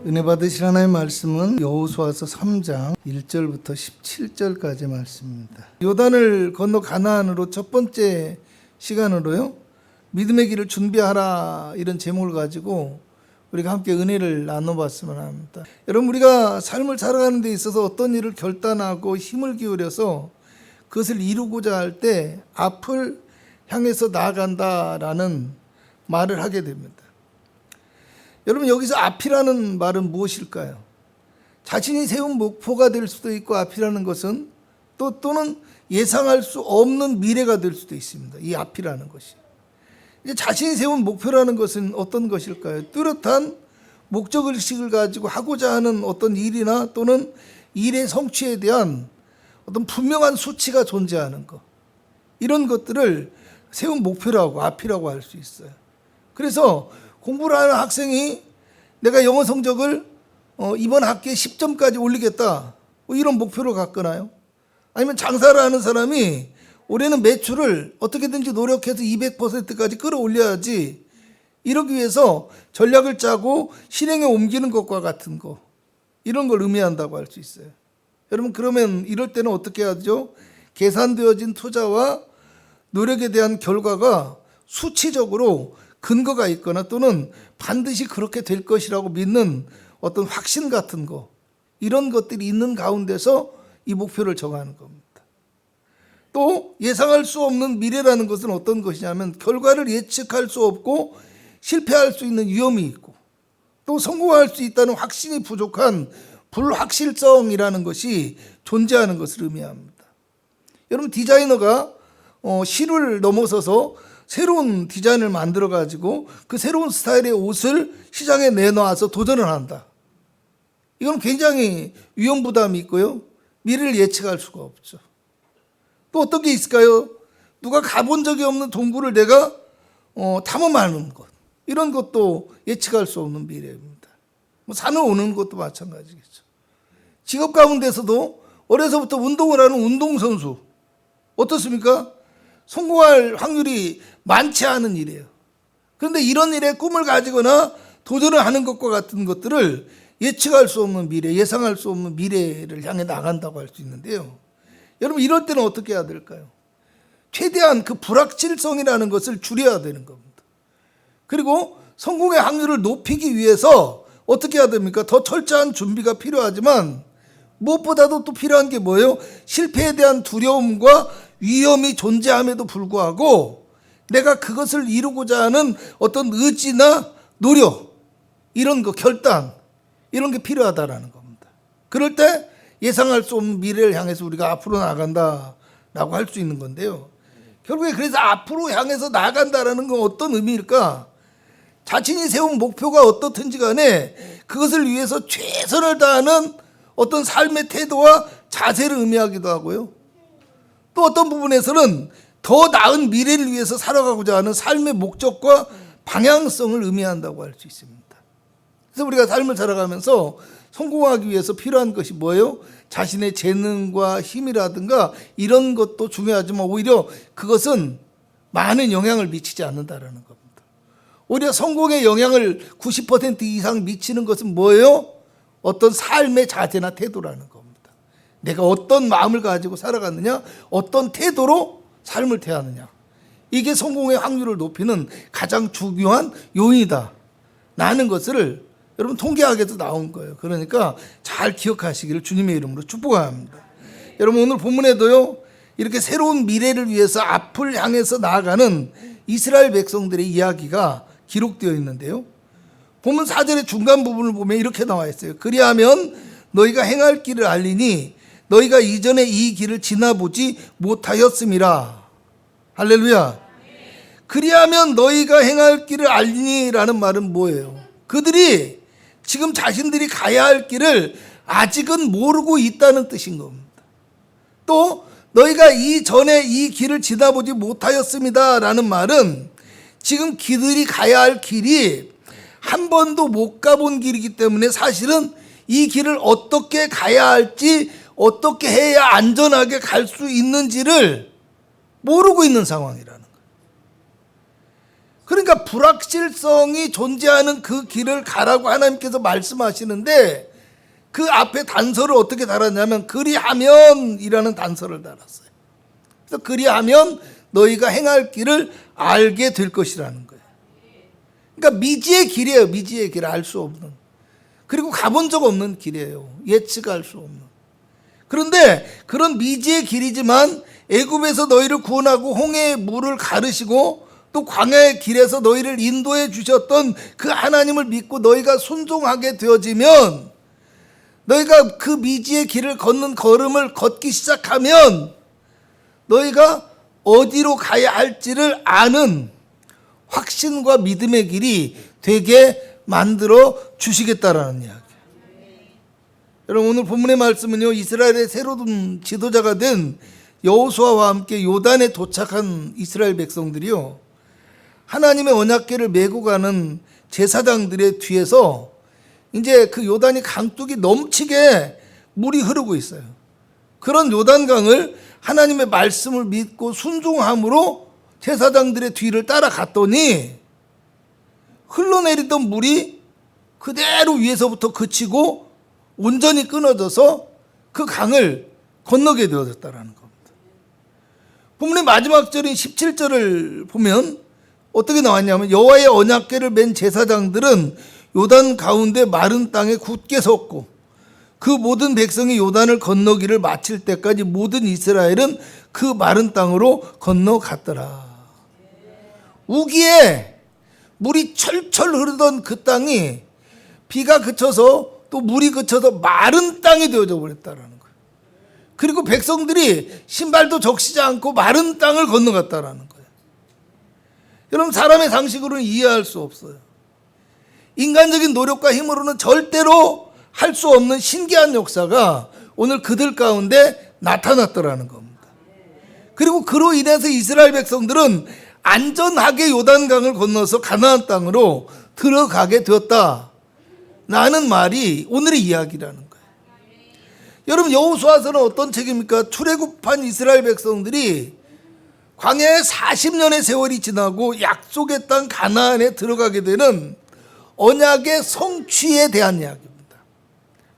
은혜 받으실 하나님의 말씀은 여호수아서 3장 1절부터 17절까지 말씀입니다. 요단을 건너 가나안으로 첫 번째 시간으로요, 믿음의 길을 준비하라, 이런 제목을 가지고 우리가 함께 은혜를 나눠봤으면 합니다. 여러분, 우리가 삶을 살아가는 데 있어서 어떤 일을 결단하고 힘을 기울여서 그것을 이루고자 할 때 앞을 향해서 나아간다라는 말을 하게 됩니다. 여러분, 여기서 앞이라는 말은 무엇일까요? 자신이 세운 목표가 될 수도 있고, 앞이라는 것은 또는 예상할 수 없는 미래가 될 수도 있습니다. 이 앞이라는 것이. 이제 자신이 세운 목표라는 것은 어떤 것일까요? 뚜렷한 목적의식을 가지고 하고자 하는 어떤 일이나 또는 일의 성취에 대한 어떤 분명한 수치가 존재하는 것, 이런 것들을 세운 목표라고, 앞이라고 할 수 있어요. 그래서 공부를 하는 학생이 내가 영어 성적을 이번 학기에 10점까지 올리겠다, 이런 목표를 갖거나요? 아니면 장사를 하는 사람이 올해는 매출을 어떻게든지 노력해서 200%까지 끌어올려야지, 이러기 위해서 전략을 짜고 실행에 옮기는 것과 같은 거, 이런 걸 의미한다고 할 수 있어요. 여러분, 그러면 이럴 때는 어떻게 하죠? 계산되어진 투자와 노력에 대한 결과가 수치적으로 근거가 있거나 또는 반드시 그렇게 될 것이라고 믿는 어떤 확신 같은 거, 이런 것들이 있는 가운데서 이 목표를 정하는 겁니다. 또 예상할 수 없는 미래라는 것은 어떤 것이냐면, 결과를 예측할 수 없고 실패할 수 있는 위험이 있고, 또 성공할 수 있다는 확신이 부족한 불확실성이라는 것이 존재하는 것을 의미합니다. 여러분, 디자이너가 실을 넘어서서 새로운 디자인을 만들어 가지고 그 새로운 스타일의 옷을 시장에 내놓아서 도전을 한다. 이건 굉장히 위험 부담이 있고요, 미래를 예측할 수가 없죠. 또 어떤 게 있을까요? 누가 가본 적이 없는 동굴을 내가 탐험하는 것, 이런 것도 예측할 수 없는 미래입니다. 산을 오는 것도 마찬가지겠죠. 직업 가운데서도 어려서부터 운동을 하는 운동선수, 어떻습니까? 성공할 확률이 많지 않은 일이에요. 그런데 이런 일에 꿈을 가지거나 도전을 하는 것과 같은 것들을 예측할 수 없는 미래, 예상할 수 없는 미래를 향해 나간다고 할 수 있는데요. 여러분, 이럴 때는 어떻게 해야 될까요? 최대한 그 불확실성이라는 것을 줄여야 되는 겁니다. 그리고 성공의 확률을 높이기 위해서 어떻게 해야 됩니까? 더 철저한 준비가 필요하지만, 무엇보다도 또 필요한 게 뭐예요? 실패에 대한 두려움과 위험이 존재함에도 불구하고 내가 그것을 이루고자 하는 어떤 의지나 노력, 이런 거, 결단, 이런 게 필요하다라는 겁니다. 그럴 때 예상할 수 없는 미래를 향해서 우리가 앞으로 나간다라고 할 수 있는 건데요. 결국에 그래서 앞으로 향해서 나간다라는 건 어떤 의미일까? 자신이 세운 목표가 어떻든지 간에 그것을 위해서 최선을 다하는 어떤 삶의 태도와 자세를 의미하기도 하고요, 또 어떤 부분에서는 더 나은 미래를 위해서 살아가고자 하는 삶의 목적과 방향성을 의미한다고 할 수 있습니다. 그래서 우리가 삶을 살아가면서 성공하기 위해서 필요한 것이 뭐예요? 자신의 재능과 힘이라든가 이런 것도 중요하지만 오히려 그것은 많은 영향을 미치지 않는다라는 겁니다. 오히려 성공의 영향을 90% 이상 미치는 것은 뭐예요? 어떤 삶의 자세나 태도라는 겁니다. 내가 어떤 마음을 가지고 살아갔느냐, 어떤 태도로 삶을 대하느냐, 이게 성공의 확률을 높이는 가장 중요한 요인이다 라는 것을 여러분 통계학에서 나온 거예요. 그러니까 잘 기억하시기를 주님의 이름으로 축복합니다. 여러분, 오늘 본문에도요, 이렇게 새로운 미래를 위해서 앞을 향해서 나아가는 이스라엘 백성들의 이야기가 기록되어 있는데요, 본문 4절의 중간 부분을 보면 이렇게 나와 있어요. 그리하면 너희가 행할 길을 알리니 너희가 이전에 이 길을 지나보지 못하였음이라. 할렐루야. 그리하면 너희가 행할 길을 알리니라는 말은 뭐예요? 그들이 지금 자신들이 가야 할 길을 아직은 모르고 있다는 뜻인 겁니다. 또 너희가 이전에 이 길을 지나보지 못하였습니다 라는 말은 지금 그들이 가야 할 길이 한 번도 못 가본 길이기 때문에 사실은 이 길을 어떻게 가야 할지, 어떻게 해야 안전하게 갈 수 있는지를 모르고 있는 상황이라는 거예요. 그러니까 불확실성이 존재하는 그 길을 가라고 하나님께서 말씀하시는데 그 앞에 단서를 어떻게 달았냐면 그리하면이라는 단서를 달았어요. 그래서 그리하면 너희가 행할 길을 알게 될 것이라는 거예요. 그러니까 미지의 길이에요. 미지의 길, 알 수 없는. 그리고 가본 적 없는 길이에요. 예측할 수 없는. 그런데 그런 미지의 길이지만 애굽에서 너희를 구원하고 홍해의 물을 가르시고 또 광야의 길에서 너희를 인도해 주셨던 그 하나님을 믿고 너희가 순종하게 되어지면, 너희가 그 미지의 길을 걷는 걸음을 걷기 시작하면 너희가 어디로 가야 할지를 아는 확신과 믿음의 길이 되게 만들어 주시겠다라는 이야기예요. 여러분, 오늘 본문의 말씀은요, 이스라엘의 새로운 지도자가 된 여호수아와 함께 요단에 도착한 이스라엘 백성들이요, 하나님의 언약궤를 메고 가는 제사장들의 뒤에서 이제 그 요단이 강둑이 넘치게 물이 흐르고 있어요. 그런 요단강을 하나님의 말씀을 믿고 순종함으로 제사장들의 뒤를 따라갔더니 흘러내리던 물이 그대로 위에서부터 그치고 온전히 끊어져서 그 강을 건너게 되어졌다는 겁니다. 본문의 마지막 절인 17절을 보면 어떻게 나왔냐면, 여호와의 언약궤를 맨 제사장들은 요단 가운데 마른 땅에 굳게 섰고 그 모든 백성이 요단을 건너기를 마칠 때까지 모든 이스라엘은 그 마른 땅으로 건너갔더라. 우기에 물이 철철 흐르던 그 땅이 비가 그쳐서 또 물이 그쳐서 마른 땅이 되어져 버렸다는 거예요. 그리고 백성들이 신발도 적시지 않고 마른 땅을 건너갔다라는 거예요. 여러분, 사람의 상식으로는 이해할 수 없어요. 인간적인 노력과 힘으로는 절대로 할 수 없는 신기한 역사가 오늘 그들 가운데 나타났더라는 겁니다. 그리고 그로 인해서 이스라엘 백성들은 안전하게 요단강을 건너서 가나안 땅으로 들어가게 되었다라는 말이 오늘의 이야기라는 거예요. 여러분, 여호수아서는 어떤 책입니까? 출애굽한 이스라엘 백성들이 광야에 40년의 세월이 지나고 약속의 땅 가나안에 들어가게 되는 언약의 성취에 대한 이야기입니다.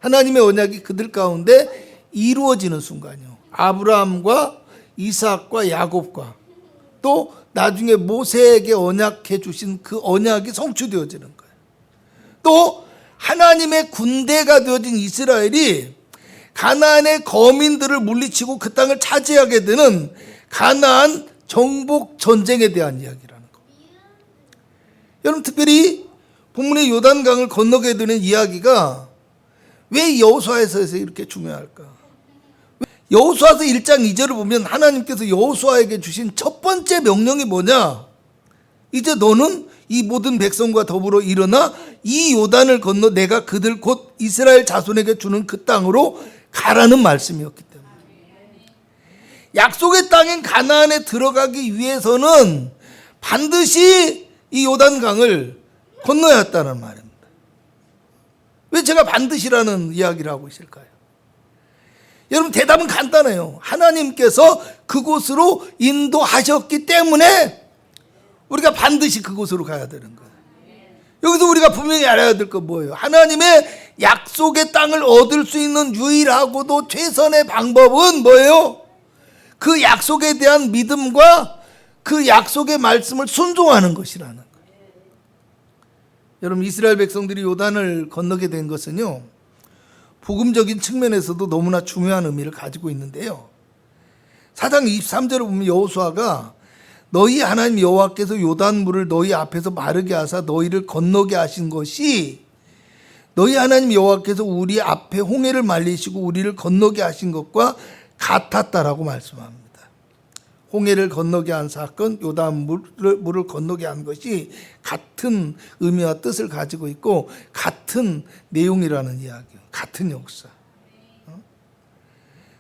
하나님의 언약이 그들 가운데 이루어지는 순간이요, 아브라함과 이삭과 야곱과 또 나중에 모세에게 언약해 주신 그 언약이 성취되어지는 거예요. 또 하나님의 군대가 되어진 이스라엘이 가나안의 거민들을 물리치고 그 땅을 차지하게 되는 가나안 정복 전쟁에 대한 이야기라는 겁니다. 여러분, 특별히 본문의 요단강을 건너게 되는 이야기가 왜 여호수아에서 이렇게 중요할까? 여호수아서 1장 2절을 보면 하나님께서 여호수아에게 주신 첫 번째 명령이 뭐냐? 이제 너는 이 모든 백성과 더불어 일어나 이 요단을 건너 내가 그들 곧 이스라엘 자손에게 주는 그 땅으로 가라는 말씀이었기 때문에, 약속의 땅인 가나안에 들어가기 위해서는 반드시 이 요단강을 건너야 했다는 말입니다. 왜 제가 반드시라는 이야기를 하고 있을까요? 여러분, 대답은 간단해요. 하나님께서 그곳으로 인도하셨기 때문에 우리가 반드시 그곳으로 가야 되는 거예요. 여기서 우리가 분명히 알아야 될 건 뭐예요? 하나님의 약속의 땅을 얻을 수 있는 유일하고도 최선의 방법은 뭐예요? 그 약속에 대한 믿음과 그 약속의 말씀을 순종하는 것이라는 거예요. 여러분, 이스라엘 백성들이 요단을 건너게 된 것은요, 복음적인 측면에서도 너무나 중요한 의미를 가지고 있는데요, 4장 23절을 보면 여호수아가 너희 하나님 여호와께서 요단물을 너희 앞에서 마르게 하사 너희를 건너게 하신 것이 너희 하나님 여호와께서 우리 앞에 홍해를 말리시고 우리를 건너게 하신 것과 같았다라고 말씀합니다. 홍해를 건너게 한 사건, 요단물을 건너게 한 것이 같은 의미와 뜻을 가지고 있고 같은 내용이라는 이야기예요. 같은 역사.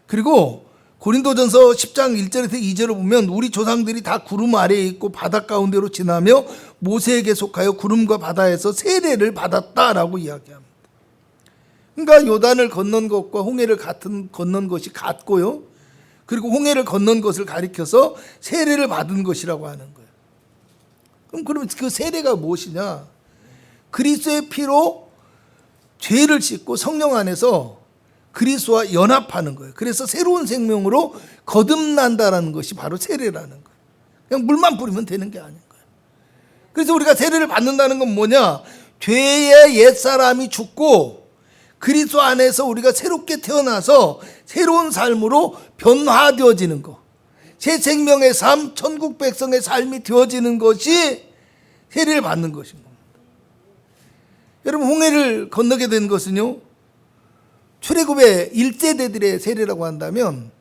그리고 고린도전서 10장 1절에서 2절을 보면 우리 조상들이 다 구름 아래에 있고 바다 가운데로 지나며 모세에게 속하여 구름과 바다에서 세례를 받았다라고 이야기합니다. 그러니까 요단을 건넌 것과 홍해를 건넌 것이 같고요, 그리고 홍해를 건넌 것을 가리켜서 세례를 받은 것이라고 하는 거예요. 그러면 그 세례가 무엇이냐? 그리스도의 피로 죄를 씻고 성령 안에서 그리스도와 연합하는 거예요. 그래서 새로운 생명으로 거듭난다라는 것이 바로 세례라는 거예요. 그냥 물만 뿌리면 되는 게 아닌 거예요. 그래서 우리가 세례를 받는다는 건 뭐냐? 죄의 옛사람이 죽고 그리스도 안에서 우리가 새롭게 태어나서 새로운 삶으로 변화되어지는 것, 새 생명의 삶, 천국 백성의 삶이 되어지는 것이 세례를 받는 것인 겁니다. 여러분, 홍해를 건너게 된 것은요, 출애굽의 1세대들의 세례라고 한다면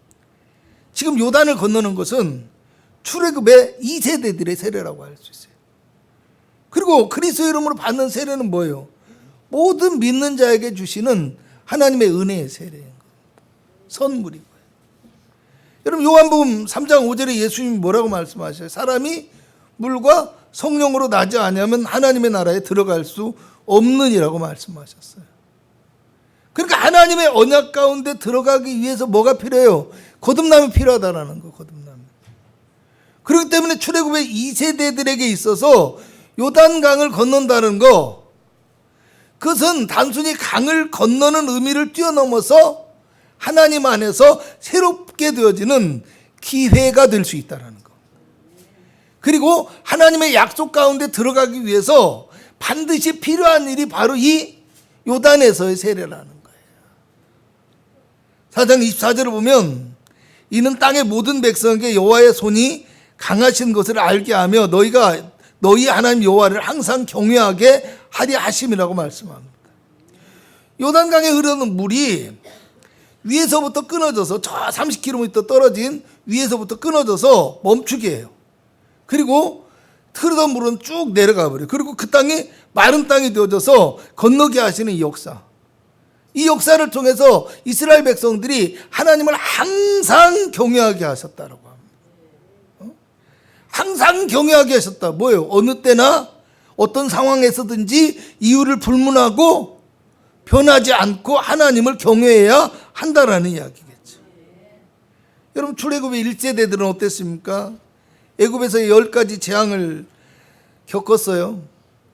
지금 요단을 건너는 것은 출애굽의 2세대들의 세례라고 할 수 있어요. 그리고 그리스도 이름으로 받는 세례는 뭐예요? 모든 믿는 자에게 주시는 하나님의 은혜의 세례인 겁니다. 선물이고요. 여러분, 요한복음 3장 5절에 예수님이 뭐라고 말씀하셔요? 사람이 물과 성령으로 나지 아니하면 하나님의 나라에 들어갈 수 없느니라고 말씀하셨어요. 그러니까 하나님의 언약 가운데 들어가기 위해서 뭐가 필요해요? 거듭남이 필요하다라는 거, 거듭남. 그렇기 때문에 출애굽의 2세대들에게 있어서 요단강을 건넌다는 거, 그것은 단순히 강을 건너는 의미를 뛰어넘어서 하나님 안에서 새롭게 되어지는 기회가 될 수 있다는 거. 그리고 하나님의 약속 가운데 들어가기 위해서 반드시 필요한 일이 바로 이 요단에서의 세례라는 거예요. 4장 24절을 보면 이는 땅의 모든 백성에게 여호와의 손이 강하신 것을 알게 하며 너희가 너희 하나님 여호와를 항상 경외하게 하리 하심이라고 말씀합니다. 요단강에 흐르는 물이 위에서부터 끊어져서 저 30km 떨어진 위에서부터 끊어져서 멈추게 해요. 그리고 흐르던 물은 쭉 내려가 버려요. 그리고 그 땅이 마른 땅이 되어져서 건너게 하시는 이 역사. 이 역사를 통해서 이스라엘 백성들이 하나님을 항상 경외하게 하셨다라고 합니다. 항상 경외하게 하셨다. 뭐예요? 어느 때나 어떤 상황에서든지 이유를 불문하고 변하지 않고 하나님을 경외해야 한다라는 이야기겠죠. 여러분, 출애굽의 1세대들은 어땠습니까? 애굽에서 10가지 재앙을 겪었어요.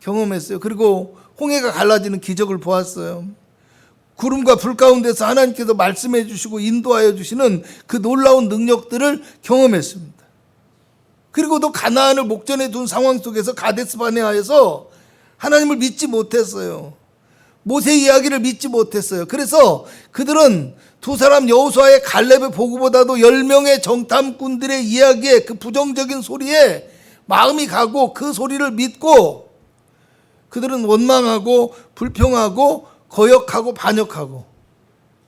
경험했어요. 그리고 홍해가 갈라지는 기적을 보았어요. 구름과 불 가운데서 하나님께서 말씀해 주시고 인도하여 주시는 그 놀라운 능력들을 경험했습니다. 그리고 또 가나안을 목전에 둔 상황 속에서 가데스 바네아에서 하나님을 믿지 못했어요. 모세 이야기를 믿지 못했어요. 그래서 그들은 두 사람 여호수아의 갈렙의 보고보다도 10명의 정탐꾼들의 이야기에 그 부정적인 소리에 마음이 가고 그 소리를 믿고 그들은 원망하고 불평하고 거역하고 반역하고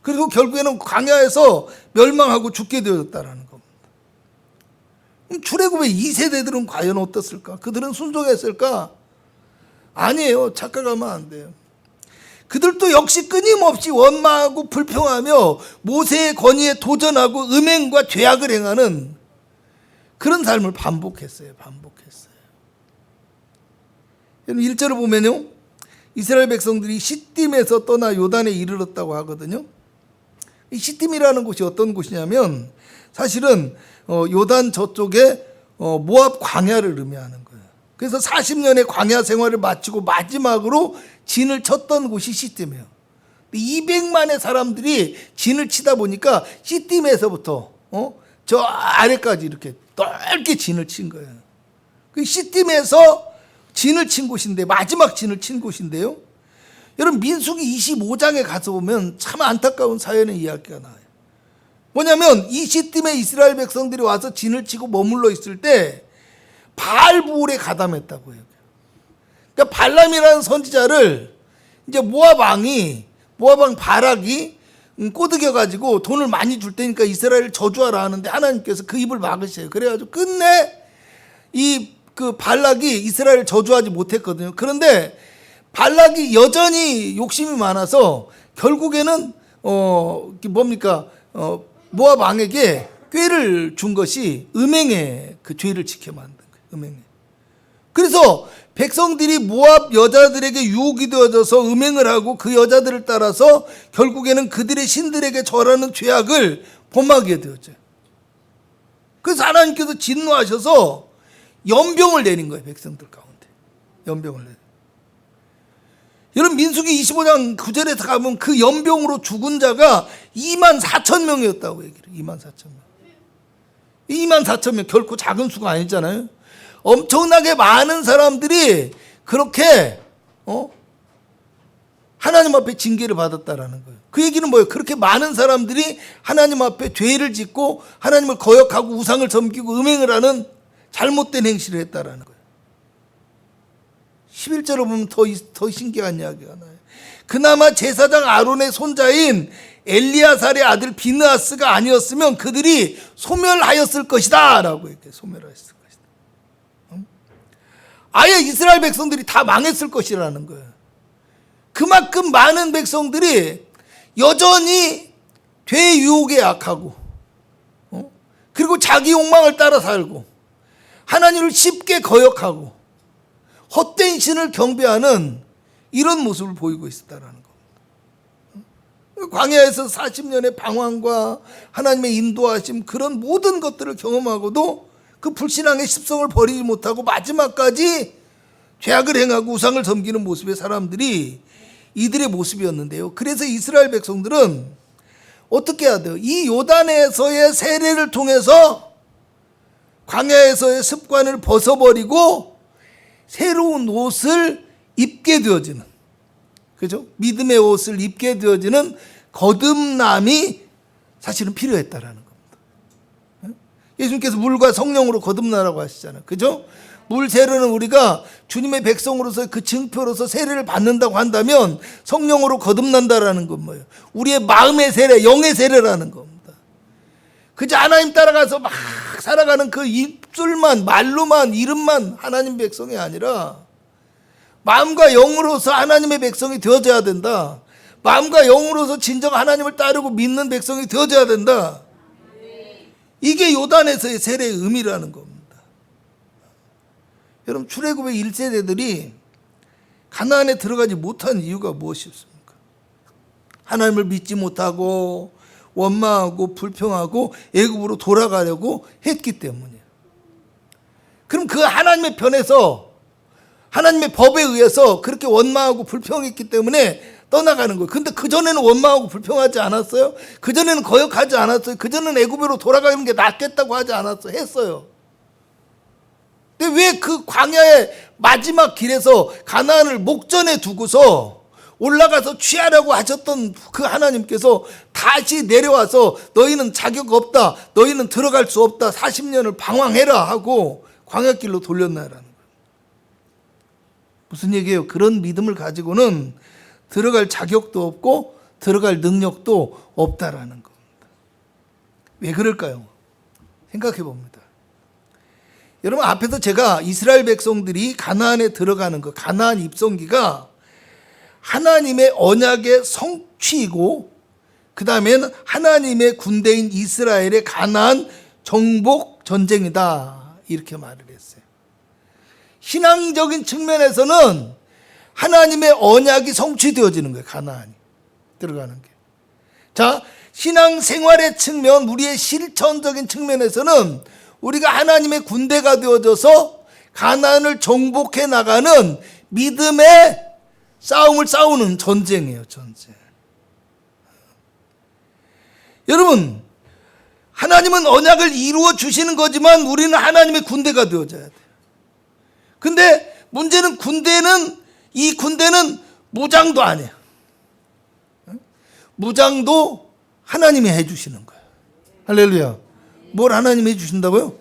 그리고 결국에는 광야에서 멸망하고 죽게 되었다라는 겁니다. 출애굽의 2세대들은 과연 어떻을까? 그들은 순종했을까? 아니에요. 착각하면 안 돼요. 그들도 역시 끊임없이 원망하고 불평하며 모세의 권위에 도전하고 음행과 죄악을 행하는 그런 삶을 반복했어요. 1절을 보면요, 이스라엘 백성들이 시딤에서 떠나 요단에 이르렀다고 하거든요. 이 시딤이라는 곳이 어떤 곳이냐면 사실은 요단 저쪽에 모압 광야를 의미하는 거예요. 그래서 40년의 광야 생활을 마치고 마지막으로 진을 쳤던 곳이 시딤이에요. 200만의 사람들이 진을 치다 보니까 시딤에서부터 저 아래까지 이렇게 넓게 진을 친 거예요. 그 시딤에서 진을 친 곳인데, 마지막 진을 친 곳인데요, 여러분, 민수기 25장에 가서 보면 참 안타까운 사연의 이야기가 나와요. 뭐냐면 이 시딤에 이스라엘 백성들이 와서 진을 치고 머물러 있을 때 바알부올에 가담했다고 해요. 그러니까 발람이라는 선지자를 이제 모압 왕 바락이 꼬드겨 가지고 돈을 많이 줄 테니까 이스라엘을 저주하라 하는데 하나님께서 그 입을 막으셔요. 그래가지고 끝내 그 발락이 이스라엘을 저주하지 못했거든요. 그런데 발락이 여전히 욕심이 많아서 결국에는 모압 왕에게 꾀를 준 것이 음행의 그 죄를 지켜 만든 거예요. 음행에. 그래서 백성들이 모압 여자들에게 유혹이 되어져서 음행을 하고 그 여자들을 따라서 결국에는 그들의 신들에게 절하는 죄악을 범하게 되었죠. 그래서 하나님께서 진노하셔서 연병을 내린 거예요. 백성들 가운데 연병을 내린. 여러분 민수기 25장 9절에서 가면 그 연병으로 죽은 자가 24,000명이었다고 얘기를 해요. 24,000명. 24,000명 결코 작은 수가 아니잖아요. 엄청나게 많은 사람들이 그렇게 하나님 앞에 징계를 받았다라는 거예요. 그 얘기는 뭐예요? 그렇게 많은 사람들이 하나님 앞에 죄를 짓고 하나님을 거역하고 우상을 섬기고 음행을 하는 잘못된 행실을 했다라는 거예요. 11절을 보면 더 신기한 이야기가 나요. 그나마 제사장 아론의 손자인 엘리야살의 아들 비느하스가 아니었으면 그들이 소멸하였을 것이다 라고 얘기해요. 소멸하였을 것이다. 아예 이스라엘 백성들이 다 망했을 것이라는 거예요. 그만큼 많은 백성들이 여전히 죄의 유혹에 약하고 그리고 자기 욕망을 따라 살고 하나님을 쉽게 거역하고 헛된 신을 경배하는 이런 모습을 보이고 있었다라는 겁니다. 광야에서 40년의 방황과 하나님의 인도하심 그런 모든 것들을 경험하고도 그 불신앙의 습성을 버리지 못하고 마지막까지 죄악을 행하고 우상을 섬기는 모습의 사람들이 이들의 모습이었는데요. 그래서 이스라엘 백성들은 어떻게 해야 돼요? 이 요단에서의 세례를 통해서 광야에서의 습관을 벗어버리고 새로운 옷을 입게 되어지는, 그죠? 믿음의 옷을 입게 되어지는 거듭남이 사실은 필요했다라는 겁니다. 예수님께서 물과 성령으로 거듭나라고 하시잖아요. 그죠? 물 세례는 우리가 주님의 백성으로서 그 증표로서 세례를 받는다고 한다면 성령으로 거듭난다라는 건 뭐예요? 우리의 마음의 세례, 영의 세례라는 겁니다. 그저 하나님 따라가서 막 살아가는 그 입술만, 말로만, 이름만 하나님 백성이 아니라 마음과 영으로서 하나님의 백성이 되어져야 된다. 마음과 영으로서 진정 하나님을 따르고 믿는 백성이 되어져야 된다. 이게 요단에서의 세례의 의미라는 겁니다. 여러분 출애굽의 1세대들이 가나안에 들어가지 못한 이유가 무엇이었습니까? 하나님을 믿지 못하고 원망하고 불평하고 애굽으로 돌아가려고 했기 때문이에요. 그럼 그 하나님의 편에서 하나님의 법에 의해서 그렇게 원망하고 불평했기 때문에 떠나가는 거예요. 근데 그전에는 원망하고 불평하지 않았어요? 그전에는 거역하지 않았어요? 그전에는 애굽으로 돌아가는 게 낫겠다고 하지 않았어요? 했어요. 근데 왜 그 광야의 마지막 길에서 가나안을 목전에 두고서 올라가서 취하려고 하셨던 그 하나님께서 다시 내려와서 너희는 자격 없다, 너희는 들어갈 수 없다, 40년을 방황해라 하고 광야길로 돌렸나라는 거예요. 무슨 얘기예요? 그런 믿음을 가지고는 들어갈 자격도 없고 들어갈 능력도 없다라는 겁니다. 왜 그럴까요? 생각해 봅니다. 여러분 앞에서 제가 이스라엘 백성들이 가나안에 들어가는 거, 가나안 입성기가 하나님의 언약의 성취이고 그 다음에는 하나님의 군대인 이스라엘의 가나안 정복 전쟁이다 이렇게 말을 했어요. 신앙적인 측면에서는 하나님의 언약이 성취되어지는 거예요. 가나안이 들어가는 게. 자, 신앙생활의 측면, 우리의 실천적인 측면에서는 우리가 하나님의 군대가 되어져서 가나안을 정복해 나가는 믿음의 싸움을 싸우는 전쟁이에요. 전쟁. 여러분 하나님은 언약을 이루어 주시는 거지만 우리는 하나님의 군대가 되어져야 돼요. 근데 문제는 이 군대는 무장도 아니에요. 무장도 하나님이 해주시는 거예요. 할렐루야. 뭘 하나님이 해주신다고요?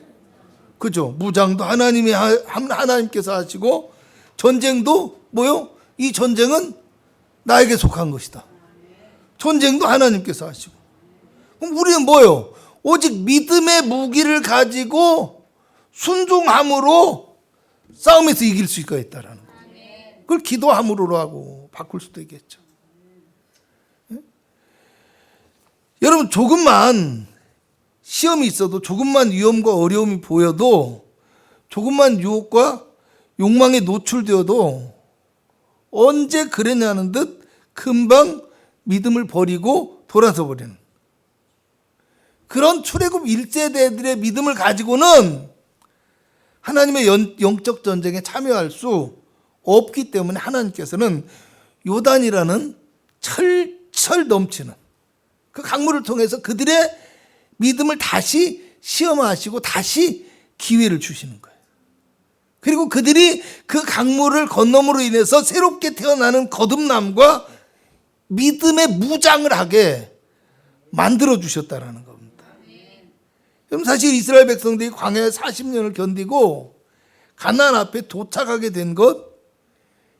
그죠? 무장도 하나님께서 하시고 전쟁도 뭐요? 이 전쟁은 나에게 속한 것이다. 전쟁도 하나님께서 하시고. 그럼 우리는 뭐요? 오직 믿음의 무기를 가지고 순종함으로 싸움에서 이길 수가 있다라는 거예요. 그걸 기도함으로 하고 바꿀 수도 있겠죠. 네? 여러분 조금만 시험이 있어도 조금만 위험과 어려움이 보여도 조금만 유혹과 욕망에 노출되어도 언제 그랬냐는 듯 금방 믿음을 버리고 돌아서 버리는 그런 출애굽 1세대들의 믿음을 가지고는 하나님의 영적 전쟁에 참여할 수 없기 때문에 하나님께서는 요단이라는 철철 넘치는 그 강물을 통해서 그들의 믿음을 다시 시험하시고 다시 기회를 주시는 거예요. 그리고 그들이 그 강물을 건너므로 인해서 새롭게 태어나는 거듭남과 믿음의 무장을 하게 만들어 주셨다라는 겁니다. 그럼 사실 이스라엘 백성들이 광야에 40년을 견디고 가나안 앞에 도착하게 된 것,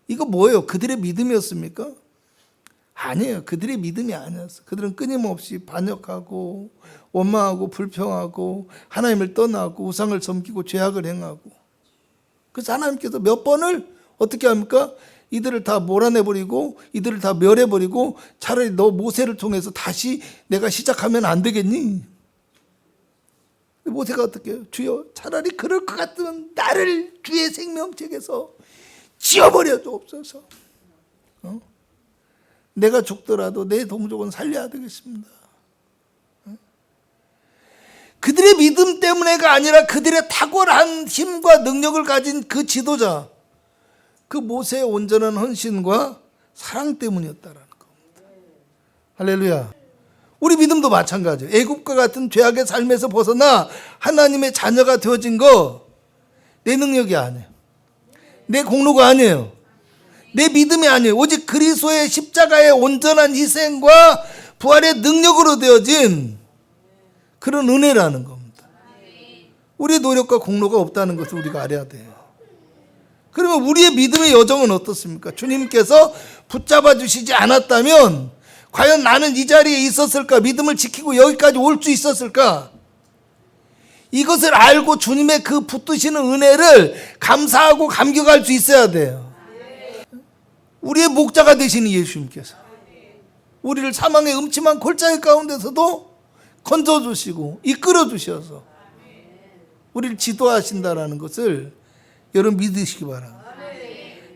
이거 뭐예요? 그들의 믿음이었습니까? 아니에요. 그들의 믿음이 아니었어요. 그들은 끊임없이 반역하고 원망하고 불평하고 하나님을 떠나고 우상을 섬기고 죄악을 행하고, 그래서 하나님께서 몇 번을 어떻게 합니까? 이들을 다 몰아내버리고 이들을 다 멸해버리고 차라리 너 모세를 통해서 다시 내가 시작하면 안 되겠니? 모세가 어떻게 해요? 주여, 차라리 그럴 것 같으면 나를 주의 생명책에서 지워버려 주옵소서. 내가 죽더라도 내 동족은 살려야 되겠습니다. 그들의 믿음 때문에가 아니라 그들의 탁월한 힘과 능력을 가진 그 지도자, 그 모세의 온전한 헌신과 사랑 때문이었다라는 겁니다. 할렐루야. 우리 믿음도 마찬가지예요. 애굽과 같은 죄악의 삶에서 벗어나 하나님의 자녀가 되어진 거 내 능력이 아니에요. 내 공로가 아니에요. 내 믿음이 아니에요. 오직 그리스도의 십자가의 온전한 희생과 부활의 능력으로 되어진 그런 은혜라는 겁니다. 우리의 노력과 공로가 없다는 것을 우리가 알아야 돼요. 그러면 우리의 믿음의 여정은 어떻습니까? 주님께서 붙잡아 주시지 않았다면 과연 나는 이 자리에 있었을까? 믿음을 지키고 여기까지 올 수 있었을까? 이것을 알고 주님의 그 붙드시는 은혜를 감사하고 감격할 수 있어야 돼요. 우리의 목자가 되시는 예수님께서 우리를 사망의 음침한 골짜기 가운데서도 건져주시고 이끌어주셔서 우리를 지도하신다는 것을 여러분 믿으시기 바랍니다.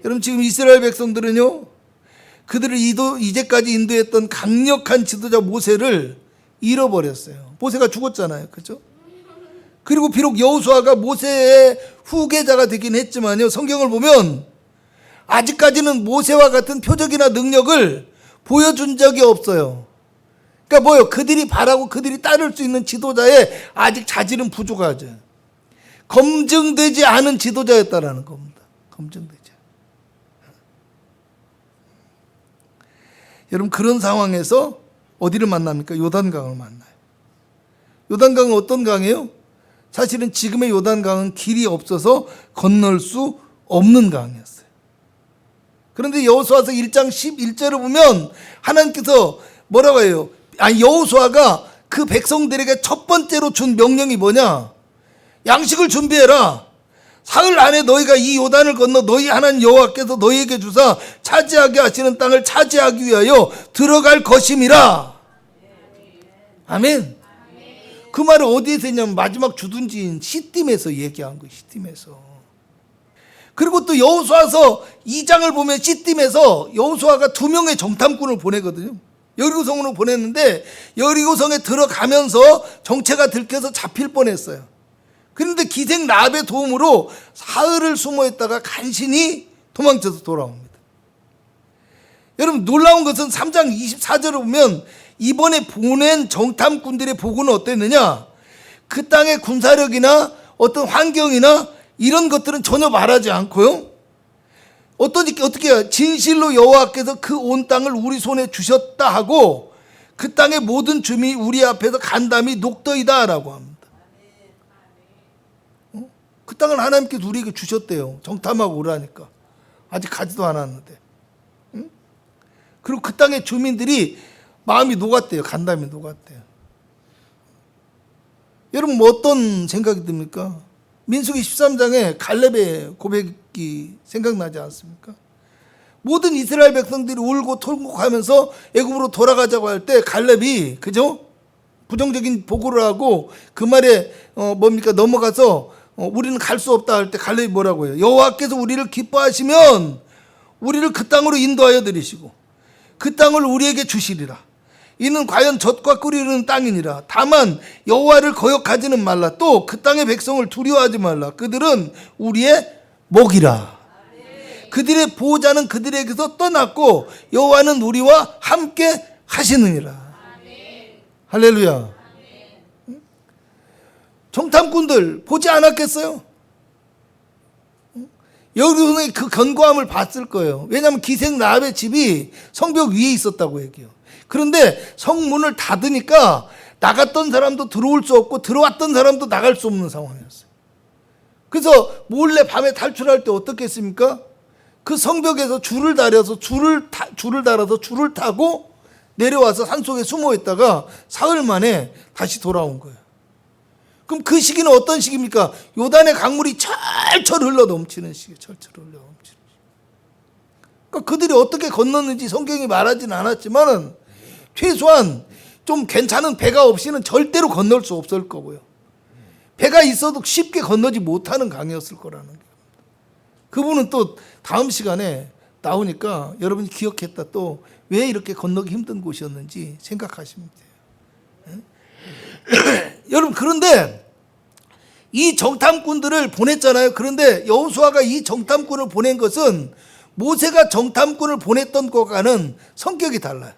여러분, 지금 이스라엘 백성들은요, 그들을 이제까지 인도했던 강력한 지도자 모세를 잃어버렸어요. 모세가 죽었잖아요. 그렇죠? 그리고 비록 여호수아가 모세의 후계자가 되긴 했지만요, 성경을 보면 아직까지는 모세와 같은 표적이나 능력을 보여준 적이 없어요. 그러니까 뭐예요? 그들이 바라고 그들이 따를 수 있는 지도자의 아직 자질은 부족하죠. 검증되지 않은 지도자였다라는 겁니다. 검증되지. 여러분, 그런 상황에서 어디를 만납니까? 요단강을 만나요. 요단강은 어떤 강이에요? 사실은 지금의 요단강은 길이 없어서 건널 수 없는 강이었어요. 그런데 여호수아서 1장 11절을 보면 하나님께서 뭐라고 해요? 여호수아가 그 백성들에게 첫 번째로 준 명령이 뭐냐? 양식을 준비해라. 사흘 안에 너희가 이 요단을 건너 너희 하나님 여호와께서 너희에게 주사 차지하게 하시는 땅을 차지하기 위하여 들어갈 것임이라. 아멘. 그 말을 어디에서 했냐면 마지막 주둔지인 시딤에서 얘기한 거예요. 시딤에서. 그리고 또 여호수아서 2장을 보면 시딤에서 여호수아가 2명의 정탐꾼을 보내거든요. 여리고성으로 보냈는데 여리고성에 들어가면서 정체가 들켜서 잡힐 뻔했어요. 그런데 기생 라합의 도움으로 사흘을 숨어 있다가 간신히 도망쳐서 돌아옵니다. 여러분, 놀라운 것은 3장 24절을 보면 이번에 보낸 정탐꾼들의 보고는 어땠느냐? 그 땅의 군사력이나 어떤 환경이나 이런 것들은 전혀 말하지 않고요, 어떻게 해요? 진실로 여호와께서 그 온 땅을 우리 손에 주셨다 하고 그 땅의 모든 주민이 우리 앞에서 간담이 녹더이다 라고 합니다. 그 땅을 하나님께서 우리에게 주셨대요. 정탐하고 오라니까. 아직 가지도 않았는데. 그리고 그 땅의 주민들이 마음이 녹았대요. 간담이 녹았대요. 여러분, 뭐 어떤 생각이 듭니까? 민수기 13장에 갈렙의 고백이 생각나지 않습니까? 모든 이스라엘 백성들이 울고 통곡하면서 애굽으로 돌아가자고 할 때 갈렙이, 그죠? 부정적인 보고를 하고 그 말에 뭡니까? 넘어가서 우리는 갈 수 없다 할 때 갈렙이 뭐라고 해요? 여호와께서 우리를 기뻐하시면 우리를 그 땅으로 인도하여 드리시고 그 땅을 우리에게 주시리라. 이는 과연 젖과 꿀이 흐르는 땅이니라. 다만 여호와를 거역하지는 말라. 또 그 땅의 백성을 두려워하지 말라. 그들은 우리의 목이라. 그들의 보호자는 그들에게서 떠났고 여호와는 우리와 함께 하시느니라. 할렐루야. 정탐꾼들 보지 않았겠어요? 여리고성의 그 견고함을 봤을 거예요. 왜냐하면 기생 라합의 집이 성벽 위에 있었다고 얘기해요. 그런데 성문을 닫으니까 나갔던 사람도 들어올 수 없고 들어왔던 사람도 나갈 수 없는 상황이었어요. 그래서 몰래 밤에 탈출할 때 어떻게 했습니까? 그 성벽에서 줄을 달아서 줄을 타고 내려와서 산속에 숨어 있다가 사흘 만에 다시 돌아온 거예요. 그럼 그 시기는 어떤 시기입니까? 요단의 강물이 철철 흘러 넘치는 시기, 철철 흘러 넘치는 시기. 그러니까 그들이 어떻게 건넜는지 성경이 말하진 않았지만은 최소한 좀 괜찮은 배가 없이는 절대로 건널 수 없을 거고요. 배가 있어도 쉽게 건너지 못하는 강이었을 거라는 거예요. 그분은 또 다음 시간에 나오니까 여러분이 기억했다 또 왜 이렇게 건너기 힘든 곳이었는지 생각하시면 돼요. 여러분 그런데 이 정탐꾼들을 보냈잖아요. 그런데 여호수아가 이 정탐꾼을 보낸 것은 모세가 정탐꾼을 보냈던 것과는 성격이 달라요.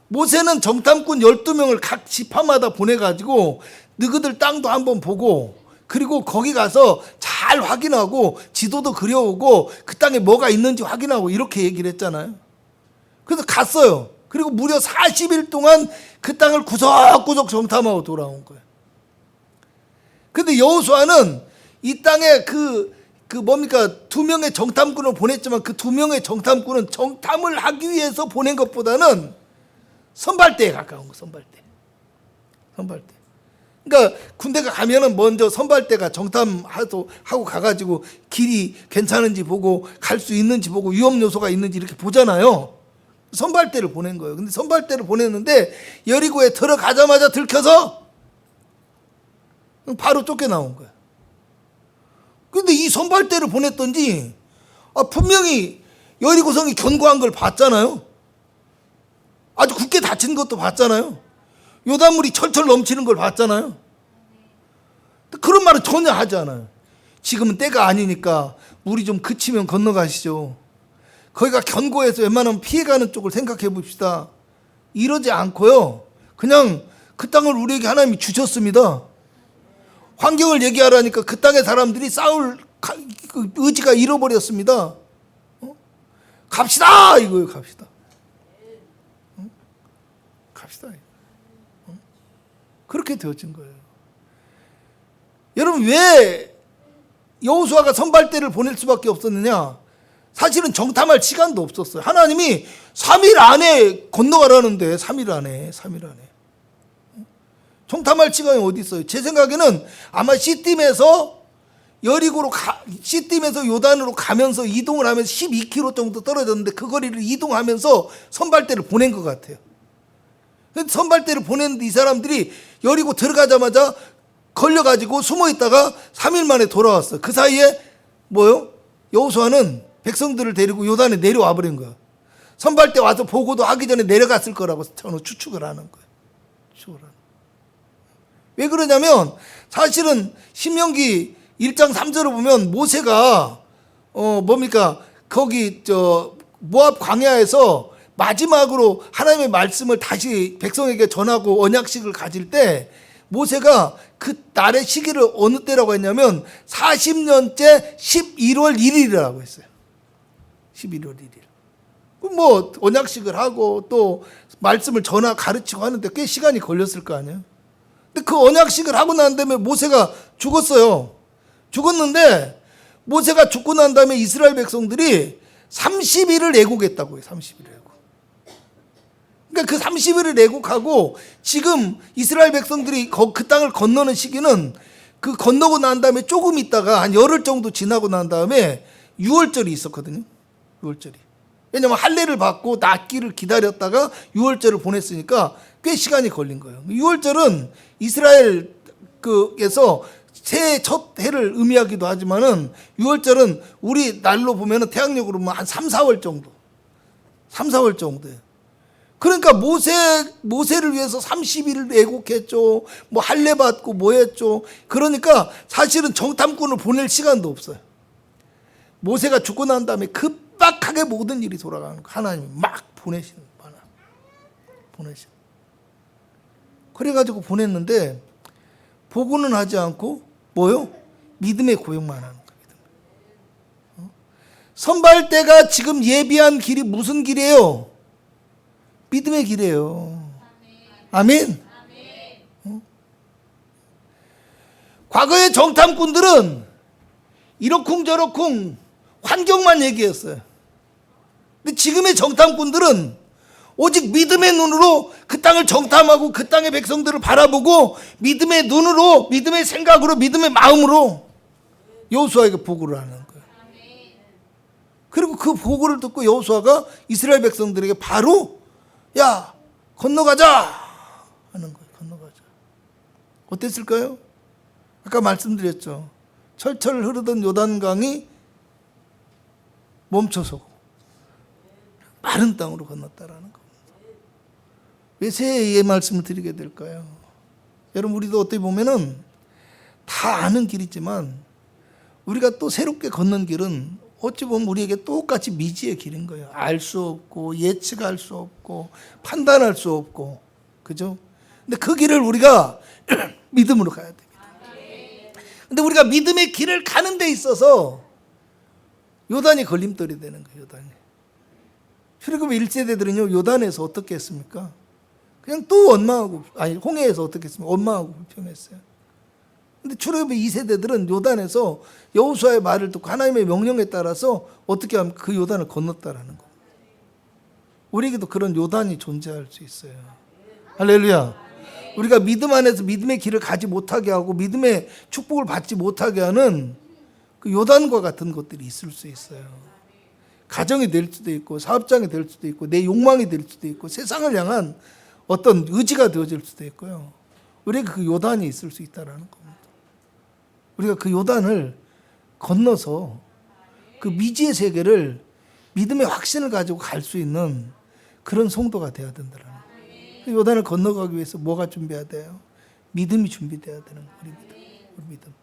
모세는 정탐꾼 12명을 각 지파마다 보내가지고 너희들 땅도 한번 보고 그리고 거기 가서 잘 확인하고 지도도 그려오고 그 땅에 뭐가 있는지 확인하고 이렇게 얘기를 했잖아요. 그래서 갔어요. 그리고 무려 40일 동안 그 땅을 구석구석 정탐하고 돌아온 거예요. 근데 여호수아는 이 땅에 뭡니까 2명의 정탐꾼을 보냈지만 그 2명의 정탐꾼은 정탐을 하기 위해서 보낸 것보다는 선발대에 가까운 거, 선발대. 그러니까 군대가 가면은 먼저 선발대가 정탐하고 가가지고 길이 괜찮은지 보고 갈 수 있는지 보고 위험 요소가 있는지 이렇게 보잖아요. 선발대를 보낸 거예요. 근데 선발대를 보냈는데 여리고에 들어가자마자 들켜서 바로 쫓겨나온 거예요. 근데 이 선발대를 보냈던지 분명히 여리고성이 견고한 걸 봤잖아요. 아주 굳게 닫힌 것도 봤잖아요. 요단물이 철철 넘치는 걸 봤잖아요. 그런 말은 전혀 하지 않아요. 지금은 때가 아니니까 물이 좀 그치면 건너가시죠. 거기가 견고해서 웬만하면 피해가는 쪽을 생각해 봅시다. 이러지 않고요. 그냥 그 땅을 우리에게 하나님이 주셨습니다. 환경을 얘기하라니까 그 땅의 사람들이 싸울 의지가 잃어버렸습니다. 갑시다 이거예요. 갑시다. 갑시다. 그렇게 되어진 거예요. 여러분 왜 여호수아가 선발대를 보낼 수밖에 없었느냐? 사실은 정탐할 시간도 없었어요. 하나님이 3일 안에 건너가라는데 3일 안에 정탐할 시간이 어디 있어요? 제 생각에는 아마 시딤에서 요단으로 가면서 이동을 하면서 12km 정도 떨어졌는데 그 거리를 이동하면서 선발대를 보낸 것 같아요. 선발대를 보냈는데 이 사람들이 여리고 들어가자마자 걸려가지고 숨어있다가 3일 만에 돌아왔어요. 그 사이에 여호수아는 백성들을 데리고 요단에 내려와 버린 거예요. 선발대 와서 보고도 하기 전에 내려갔을 거라고 저는 추측을 하는 거예요. 왜 그러냐면 사실은 신명기 1장 3절을 보면 모세가 거기 모압 광야에서 마지막으로 하나님의 말씀을 다시 백성에게 전하고 언약식을 가질 때 모세가 그 날의 시기를 어느 때라고 했냐면 40년째 11월 1일이라고 했어요. 11월 1일. 언약식을 하고 또 말씀을 가르치고 하는데 꽤 시간이 걸렸을 거 아니에요. 근데 그 언약식을 하고 난 다음에 모세가 죽었어요. 죽었는데 모세가 죽고 난 다음에 이스라엘 백성들이 30일을 애국했다고요. 30일을 애국. 그러니까 그 30일을 애국하고 지금 이스라엘 백성들이 그 땅을 건너는 시기는 그 건너고 난 다음에 조금 있다가 한 열흘 정도 지나고 난 다음에 유월절이 있었거든요. 유월절이. 왜냐하면 할례를 받고 낫기를 기다렸다가 유월절을 보냈으니까 꽤 시간이 걸린 거예요. 유월절은 이스라엘에서 새해 첫 해를 의미하기도 하지만은 유월절은 우리 날로 보면은 태양력으로 한 3, 4월 정도. 3, 4월 정도예요. 그러니까 모세를 위해서 30일을 애곡했죠. 뭐 할례 받고 뭐 했죠. 그러니까 사실은 정탐꾼을 보낼 시간도 없어요. 모세가 죽고 난 다음에 급박하게 모든 일이 돌아가는 거 하나님이 막 보내시는 거야. 보내시는. 그래가지고 보냈는데 보고는 하지 않고 뭐요? 믿음의 고백만 하는 거예요. 선발대가 지금 예비한 길이 무슨 길이에요? 믿음의 길이에요. 아멘. 과거의 정탐꾼들은 이러쿵저러쿵 환경만 얘기했어요. 근데 지금의 정탐꾼들은 오직 믿음의 눈으로 그 땅을 정탐하고 그 땅의 백성들을 바라보고 믿음의 눈으로, 믿음의 생각으로, 믿음의 마음으로 여호수아에게 보고를 하는 거예요. 그리고 그 보고를 듣고 여호수아가 이스라엘 백성들에게 바로 야 건너가자 하는 거예요. 건너가자. 어땠을까요? 아까 말씀드렸죠. 철철 흐르던 요단강이 멈춰서고 마른 땅으로 건넜다라는 겁니다. 왜 새해의 말씀을 드리게 될까요? 여러분 우리도 어떻게 보면은 다 아는 길이지만 우리가 또 새롭게 걷는 길은 어찌 보면 우리에게 똑같이 미지의 길인 거예요. 알 수 없고 예측할 수 없고 판단할 수 없고 그죠? 근데 그 길을 우리가 믿음으로 가야 됩니다. 근데 우리가 믿음의 길을 가는 데 있어서 요단이 걸림돌이 되는 거예요. 요단이. 출애굽 1세대들은요 요단에서 어떻게 했습니까? 그냥 또 원망하고 홍해에서 어떻게 했습니까? 원망하고 불평했어요. 근데 출애굽 2세대들은 요단에서 여호수아의 말을 듣고 하나님의 명령에 따라서 어떻게 하면 그 요단을 건넜다라는 겁니다. 우리에게도 그런 요단이 존재할 수 있어요. 할렐루야. 우리가 믿음 안에서 믿음의 길을 가지 못하게 하고 믿음의 축복을 받지 못하게 하는 그 요단과 같은 것들이 있을 수 있어요. 가정이 될 수도 있고 사업장이 될 수도 있고 내 욕망이 될 수도 있고 세상을 향한 어떤 의지가 되어질 수도 있고요. 우리가 그 요단이 있을 수 있다는 겁니다. 우리가 그 요단을 건너서 그 미지의 세계를 믿음의 확신을 가지고 갈 수 있는 그런 성도가 되어야 된다는 거예요. 그 요단을 건너가기 위해서 뭐가 준비해야 돼요? 믿음이 준비돼야 되는 거예요. 우리 믿음.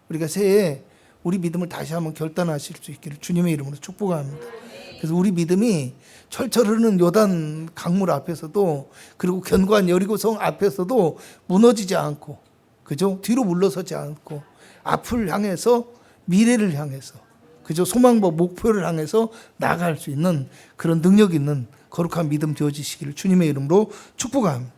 우리가 새해에 우리 믿음을 다시 한번 결단하실 수 있기를 주님의 이름으로 축복합니다. 그래서 우리 믿음이 철철 흐르는 요단 강물 앞에서도 그리고 견고한 여리고성 앞에서도 무너지지 않고 그죠? 뒤로 물러서지 않고 앞을 향해서 미래를 향해서 그죠? 소망과 목표를 향해서 나아갈 수 있는 그런 능력 있는 거룩한 믿음 되어지시기를 주님의 이름으로 축복합니다.